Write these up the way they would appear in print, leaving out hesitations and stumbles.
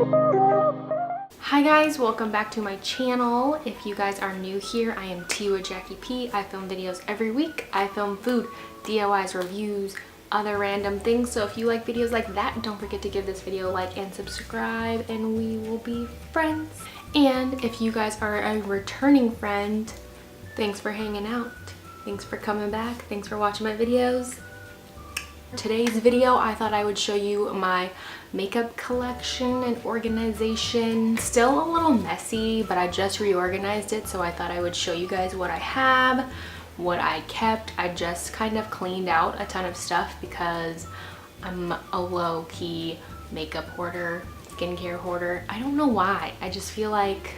Hi guys, welcome back to my channel. If you guys are new here, I am Tiwa Jackie P. I film videos every week. I film food, DIYs, reviews, other random things. So if you like videos like that, don't forget to give this video a like and subscribe and we will be friends. And if you guys are a returning friend, thanks for hanging out. Thanks for coming back. Thanks for watching my videos. Today's video, I thought I would show you my makeup collection and organization. Still a little messy, but I just reorganized it, so I thought I would show you guys what I have, what I kept. I just kind of cleaned out a ton of stuff because I'm a low-key makeup hoarder, skincare hoarder. I don't know why. I just feel like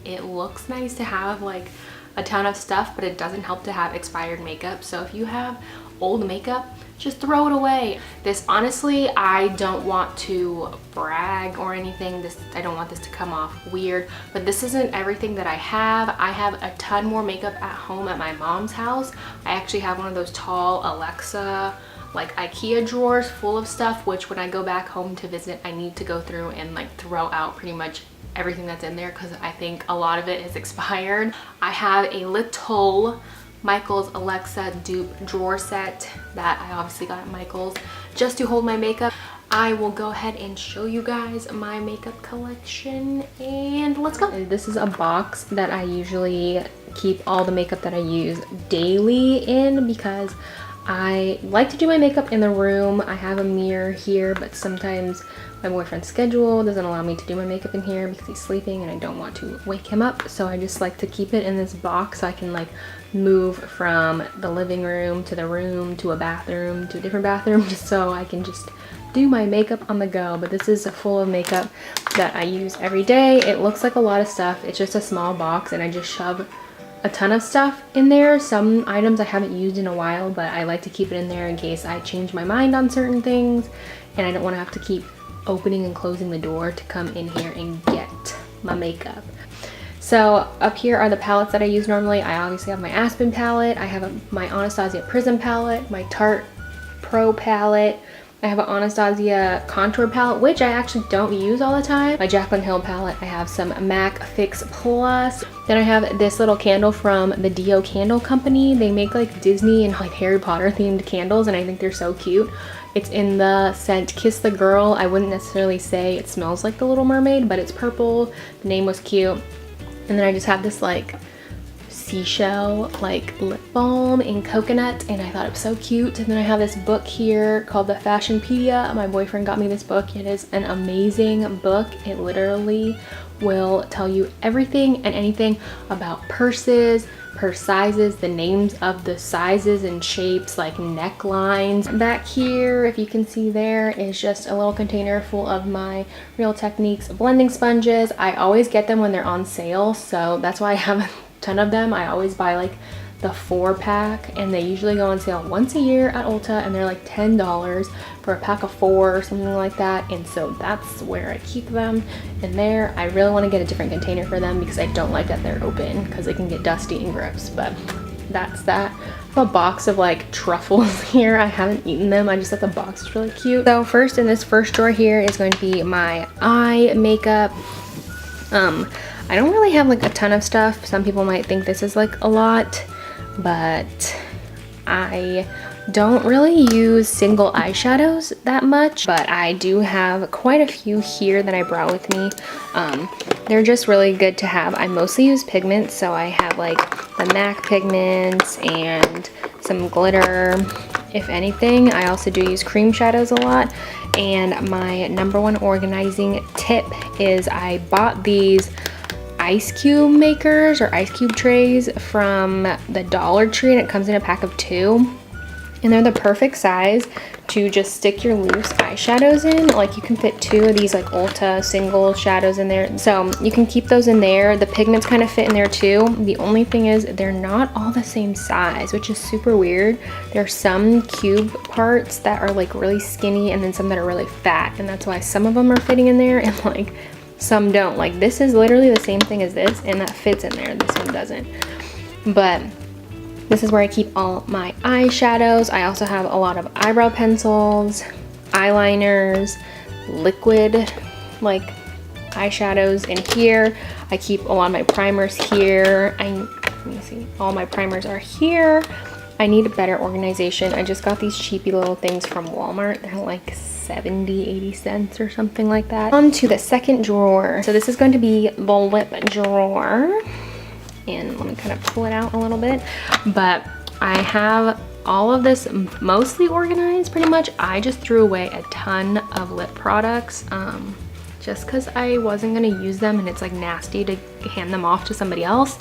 it looks nice to have like a ton of stuff, but it doesn't help to have expired makeup. So if you have old makeup, just throw it away. This, honestly, I don't want to brag or anything. I don't want this to come off weird, but this isn't everything that I have. I have a ton more makeup at home at my mom's house. I actually have one of those tall Alexa, like Ikea drawers full of stuff, which when I go back home to visit, I need to go through and like throw out pretty much everything that's in there because I think a lot of it is expired. I have a little Michael's Alexa dupe drawer set that I obviously got at Michael's just to hold my makeup. I will go ahead and show you guys my makeup collection and let's go. This is a box that I usually keep all the makeup that I use daily in because I like to do my makeup in the room. I have a mirror here, but sometimes my boyfriend's schedule doesn't allow me to do my makeup in here because he's sleeping and I don't want to wake him up. So I just like to keep it in this box so I can like move from the living room to the room to a bathroom to a different bathroom just so I can just do my makeup on the go. But this is full of makeup that I use every day. It looks like a lot of stuff. It's just a small box and I just shove a ton of stuff in there. Some items I haven't used in a while, but I like to keep it in there in case I change my mind on certain things and I don't want to have to keep opening and closing the door to come in here and get my makeup. So up here are the palettes that I use normally. I obviously have my Aspen palette. I have my Anastasia Prism palette, my Tarte Pro palette. I have an Anastasia contour palette, which I actually don't use all the time. My Jaclyn Hill palette. I have some MAC Fix Plus. Then I have this little candle from the Dio Candle Company. They make like Disney and like Harry Potter themed candles and I think they're so cute. It's in the scent Kiss the Girl. I wouldn't necessarily say it smells like the Little Mermaid, but it's purple. The name was cute. And then I just have this like seashell like lip balm in coconut and I thought it was so cute. And then I have this book here called the Fashionpedia. My boyfriend got me this book. It is an amazing book. It literally will tell you everything and anything about purses, purse sizes, the names of the sizes and shapes, like necklines. Back here, if you can see there, is just a little container full of my Real Techniques blending sponges. I always get them when they're on sale, so that's why I have a ton of them. I always buy like the 4-pack and they usually go on sale once a year at Ulta and they're like $10 for a pack of 4 or something like that, and so that's where I keep them in there. I really want to get a different container for them because I don't like that they're open because they can get dusty and gross, but that's that. I have a box of like truffles here. I haven't eaten them, I just thought the box is really cute. So first, in this first drawer here is going to be my eye makeup. I don't really have like a ton of stuff. Some people might think this is like a lot, but I don't really use single eyeshadows that much, but I do have quite a few here that I brought with me. They're just really good to have. I mostly use pigments, so I have like the MAC pigments and some glitter, if anything. I also do use cream shadows a lot, and my number one organizing tip is I bought these ice cube makers or ice cube trays from the Dollar Tree, and it comes in a pack of 2 and they're the perfect size to just stick your loose eyeshadows in. Like you can fit 2 of these like Ulta single shadows in there, so you can keep those in there. The pigments kind of fit in there too. The only thing is they're not all the same size, which is super weird. There's some cube parts that are like really skinny and then some that are really fat, and that's why some of them are fitting in there and like some don't. Like this is literally the same thing as this and that fits in there, this one doesn't. But this is where I keep all my eyeshadows. I also have a lot of eyebrow pencils, eyeliners, liquid like eyeshadows in here. I keep a lot of my primers here. Let me see, all my primers are here. I need a better organization. I just got these cheapy little things from Walmart. They're like 70-80 cents or something like that. On to the second drawer. So this is going to be the lip drawer, and let me kind of pull it out a little bit. But I have all of this mostly organized pretty much. I just threw away a ton of lip products just because I wasn't gonna use them, and it's like nasty to hand them off to somebody else,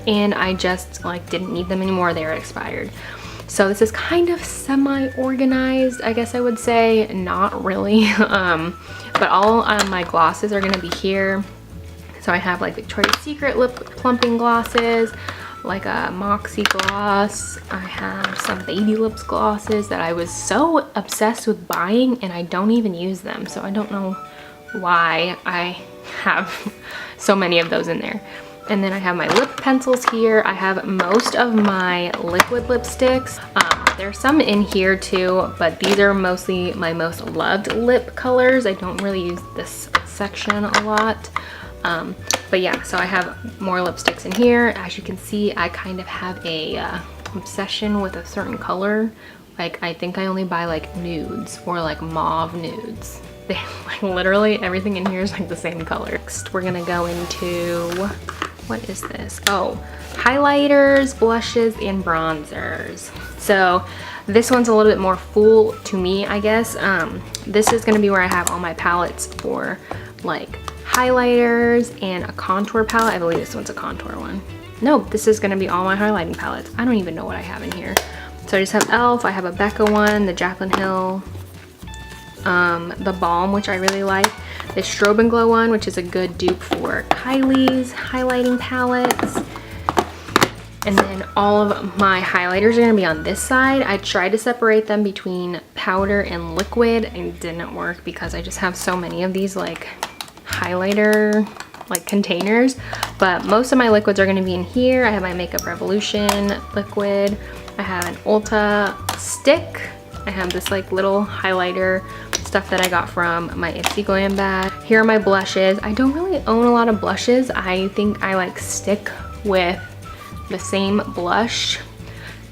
and I just like didn't need them anymore. They were expired. So this is kind of semi-organized, I guess I would say. Not really. But all my glosses are gonna be here. So I have like Victoria's Secret lip plumping glosses, like a Moxie gloss. I have some Baby Lips glosses that I was so obsessed with buying, and I don't even use them. So I don't know why I have so many of those in there. And then I have my lip pencils here. I have most of my liquid lipsticks. There's some in here too, but these are mostly my most loved lip colors. I don't really use this section a lot. But yeah, so I have more lipsticks in here. As you can see, I kind of have a obsession with a certain color. Like, I think I only buy like nudes or like mauve nudes. They, like, literally everything in here is like the same color. Next, we're gonna go into, what is this? Oh, highlighters, blushes, and bronzers. So this one's a little bit more full to me, I guess. This is gonna be where I have all my palettes for like highlighters and a contour palette. I believe this one's a contour one. No, this is gonna be all my highlighting palettes. I don't even know what I have in here. So I just have e.l.f., I have a Becca one, the Jaclyn Hill, the Balm, which I really like, the Strobe and Glow one, which is a good dupe for Kylie's highlighting palettes. And then all of my highlighters are gonna be on this side. I tried to separate them between powder and liquid, and it didn't work because I just have so many of these like highlighter like containers. But most of my liquids are gonna be in here. I have my Makeup Revolution liquid. I have an Ulta stick. I have this like little highlighter stuff that I got from my Ipsy Glam bag. Here are my blushes. I don't really own a lot of blushes. I think I like stick with the same blush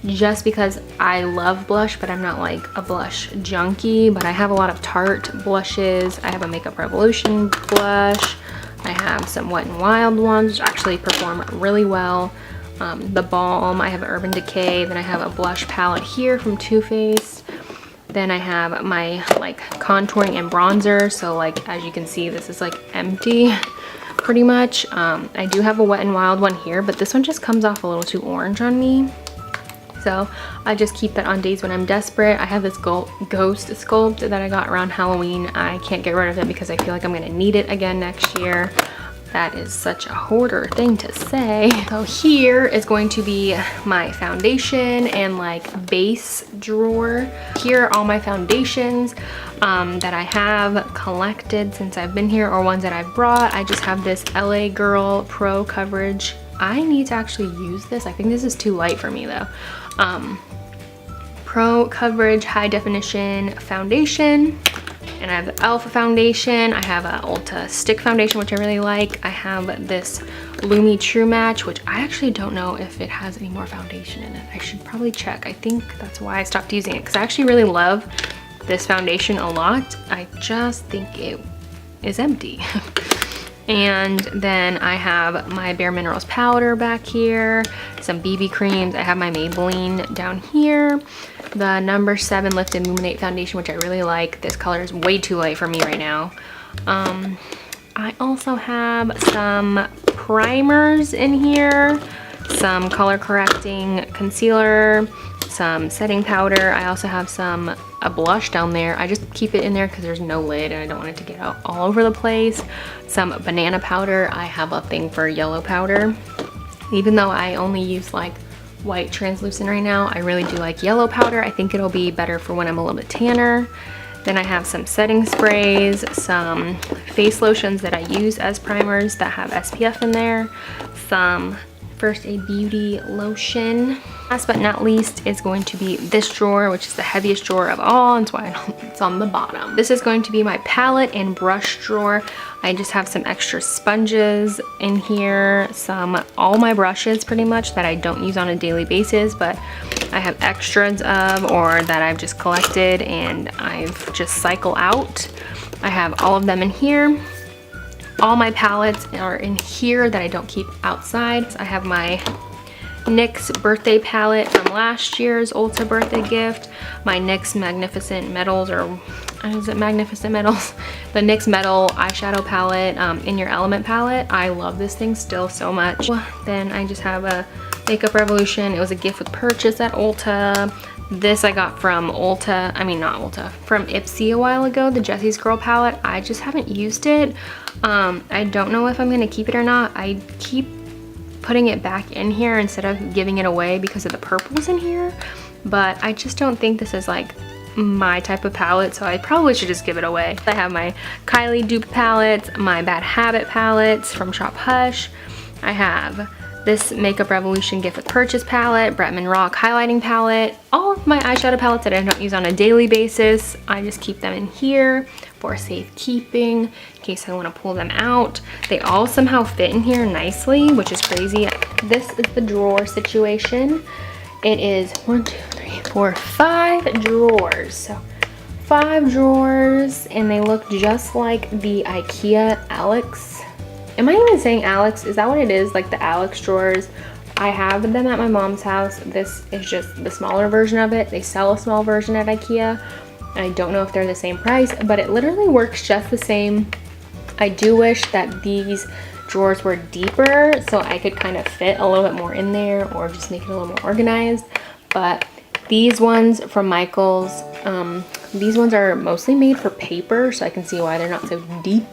just because I love blush, but I'm not like a blush junkie. But I have a lot of Tarte blushes. I have a Makeup Revolution blush. I have some Wet n Wild ones, which actually perform really well. The Balm, I have Urban Decay. Then I have a blush palette here from Too Faced. Then I have my like contouring and bronzer. So like, as you can see, this is like empty pretty much. I do have a Wet n Wild one here, but this one just comes off a little too orange on me. So I just keep that on days when I'm desperate. I have this ghost sculpt that I got around Halloween. I can't get rid of it because I feel like I'm gonna need it again next year. That is such a hoarder thing to say. So here is going to be my foundation and like base drawer. Here are all my foundations that I have collected since I've been here, or ones that I've brought. I just have this LA Girl Pro Coverage. I need to actually use this. I think this is too light for me though. Pro Coverage High Definition Foundation. And I have the e.l.f. foundation. I have a Ulta stick foundation, which I really like. I have this Lumi True Match, which I actually don't know if it has any more foundation in it. I should probably check. I think that's why I stopped using it, because I actually really love this foundation a lot. I just think it is empty. And then I have my Bare Minerals powder back here, some BB creams. I have my Maybelline down here, the number 7 Lift and Illuminate foundation, which I really like. This color is way too light for me right now. I also have some primers in here, some color correcting concealer, some setting powder. I also have a blush down there. I just keep it in there because there's no lid and I don't want it to get out all over the place. Some banana powder. I have a thing for yellow powder. Even though I only use like white translucent right now, I really do like yellow powder. I think it'll be better for when I'm a little bit tanner. Then I have some setting sprays, some face lotions that I use as primers that have SPF in there, some First Aid Beauty lotion. Last but not least is going to be this drawer, which is the heaviest drawer of all. That's why it's on the bottom. This is going to be my palette and brush drawer. I just have some extra sponges in here, all my brushes pretty much that I don't use on a daily basis, but I have extras of, or that I've just collected and I've just cycle out. I have all of them in here. All my palettes are in here that I don't keep outside. I have my NYX birthday palette from last year's Ulta birthday gift. My NYX Magnificent Metals, or is it Magnificent Metals? The NYX Metal eyeshadow palette, In Your Element palette. I love this thing still so much. Then I just have a Makeup Revolution. It was a gift with purchase at Ulta. This I got from Ulta, from Ipsy a while ago, the Jessie's Girl palette. I just haven't used it. I don't know if I'm gonna keep it or not. I keep putting it back in here instead of giving it away because of the purples in here. But I just don't think this is like my type of palette, so I probably should just give it away. I have my Kylie dupe palettes, my Bad Habit palettes from Shop Hush. I have this Makeup Revolution gift with purchase palette, Bretman Rock highlighting palette, all of my eyeshadow palettes that I don't use on a daily basis. I just keep them in here for safekeeping in case I want to pull them out. They all somehow fit in here nicely, which is crazy. This is the drawer situation. It is 1, 2, 3, 4, 5 drawers. So 5 drawers, and they look just like the Ikea Alex. Am I even saying Alex? Is that what it is? Like the Alex drawers? I have them at my mom's house. This is just the smaller version of it. They sell a small version at Ikea. I don't know if they're the same price, but it literally works just the same. I do wish that these drawers were deeper so I could kind of fit a little bit more in there, or just make it a little more organized. But these ones from Michaels, these ones are mostly made for paper, so I can see why they're not so deep.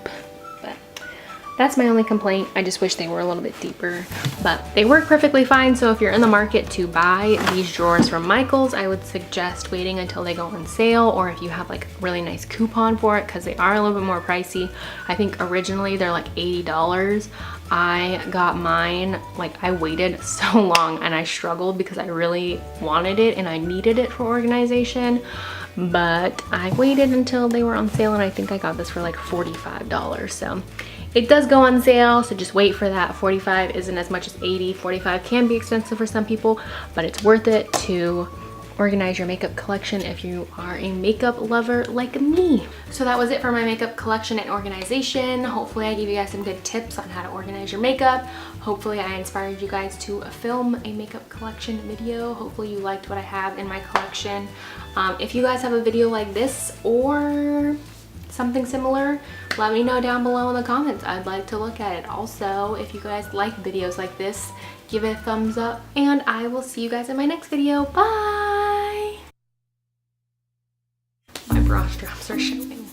That's my only complaint. I just wish they were a little bit deeper, but they work perfectly fine. So if you're in the market to buy these drawers from Michaels, I would suggest waiting until they go on sale, or if you have like a really nice coupon for it, because they are a little bit more pricey. I think originally they're like $80. I got mine, like I waited so long and I struggled because I really wanted it and I needed it for organization. But I waited until they were on sale, and I think I got this for like $45. So it does go on sale, so just wait for that. 45 isn't as much as 80. 45 can be expensive for some people, but it's worth it to organize your makeup collection if you are a makeup lover like me. So that was it for my makeup collection and organization. Hopefully I gave you guys some good tips on how to organize your makeup. Hopefully I inspired you guys to film a makeup collection video. Hopefully you liked what I have in my collection. If you guys have a video like this or something similar, let me know down below in the comments. I'd like to look at it. Also, if you guys like videos like this, give it a thumbs up, and I will see you guys in my next video. Bye! My bra straps are showing.